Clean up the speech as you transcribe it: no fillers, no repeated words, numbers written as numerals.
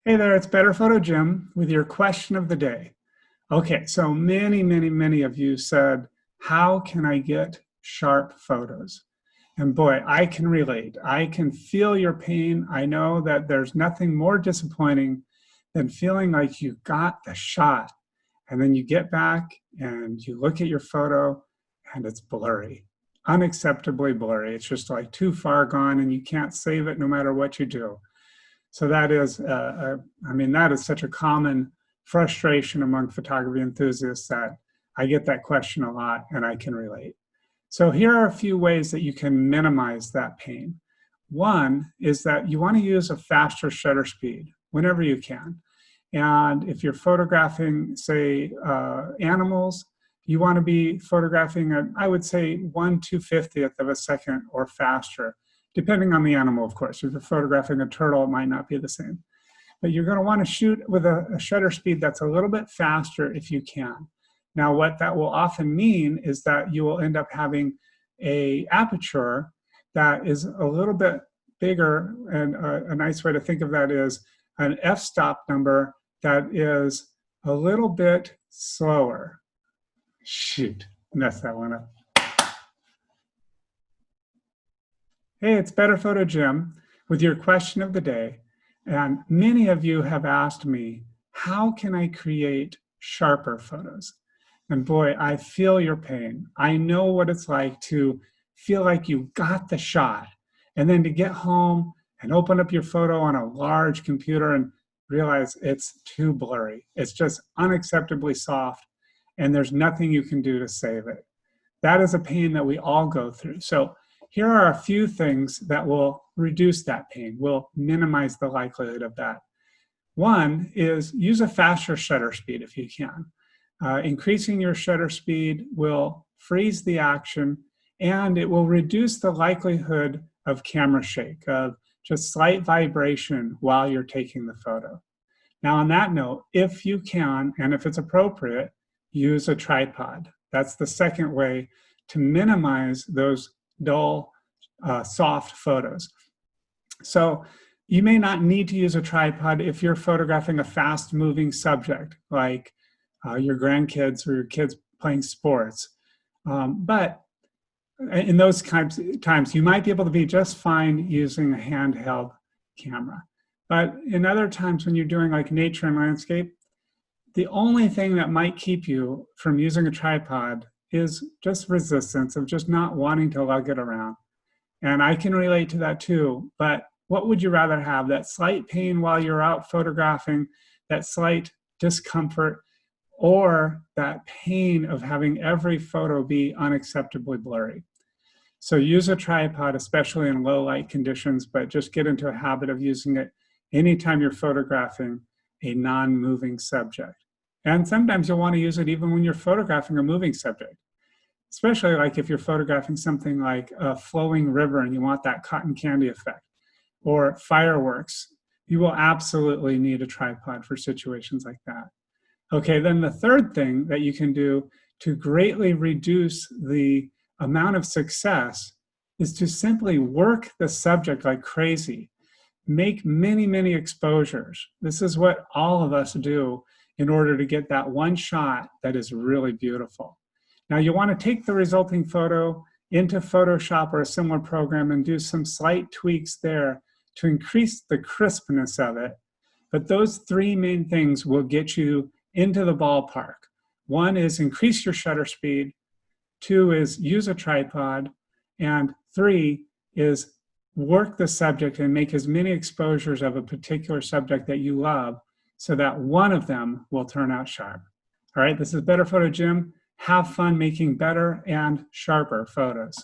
Hey there, it's Better Photo Jim with your question of the day. Okay, so many of you said, how can I get sharp photos? And boy, I can relate. I can feel your pain. I know that there's nothing more disappointing than feeling like you got the shot and then you get back and you look at your photo and it's blurry, unacceptably blurry. It's just like too far gone and you can't save it no matter what you do. So that is, that is such a common frustration among photography enthusiasts that I get that question a lot and I can relate. So here are a few ways that you can minimize that pain. One is that you want to use a faster shutter speed whenever you can. And if you're photographing, say, animals, you want to be photographing at, I would say, 1/250th of a second or faster, depending on the animal, of course. If you're photographing a turtle, it might not be the same. But you're going to want to shoot with a shutter speed that's a little bit faster if you can. Now, what that will often mean is that you will end up having an aperture that is a little bit bigger, and a nice way to think of that is an f-stop number that is a little bit slower. Shoot, messed that one up. Hey, it's Better Photo Jim with your question of the day. And many of you have asked me, how can I create sharper photos? And boy, I feel your pain. I know what it's like to feel like you got the shot and then to get home and open up your photo on a large computer and realize it's too blurry. It's just unacceptably soft and there's nothing you can do to save it. That is a pain that we all go through. So here are a few things that will reduce that pain, will minimize the likelihood of that. One is use a faster shutter speed if you can. Increasing your shutter speed will freeze the action and it will reduce the likelihood of camera shake, of just slight vibration while you're taking the photo. Now on that note, if you can, and if it's appropriate, use a tripod. That's the second way to minimize those dull, soft photos. So you may not need to use a tripod if you're photographing a fast-moving subject, like your grandkids or your kids playing sports. But in those times, you might be able to be just fine using a handheld camera. But in other times when you're doing like nature and landscape, the only thing that might keep you from using a tripod is just resistance of just not wanting to lug it around. And I can relate to that too, but what would you rather have? That slight pain while you're out photographing, that slight discomfort, or that pain of having every photo be unacceptably blurry? So use a tripod, especially in low light conditions, but just get into a habit of using it anytime you're photographing a non-moving subject. And sometimes you'll want to use it even when you're photographing a moving subject, especially like if you're photographing something like a flowing river and you want that cotton candy effect, or fireworks. You will absolutely need a tripod for situations like that. Okay, then the third thing that you can do to greatly reduce the amount of success is to simply work the subject like crazy. Make many exposures. This is what all of us do in order to get that one shot that is really beautiful. Now you want to take the resulting photo into Photoshop or a similar program and do some slight tweaks there to increase the crispness of it. But those three main things will get you into the ballpark. One is increase your shutter speed. Two is use a tripod. And three is work the subject and make as many exposures of a particular subject that you love so that one of them will turn out sharp. All right, this is Better Photo Jim. Have fun making better and sharper photos.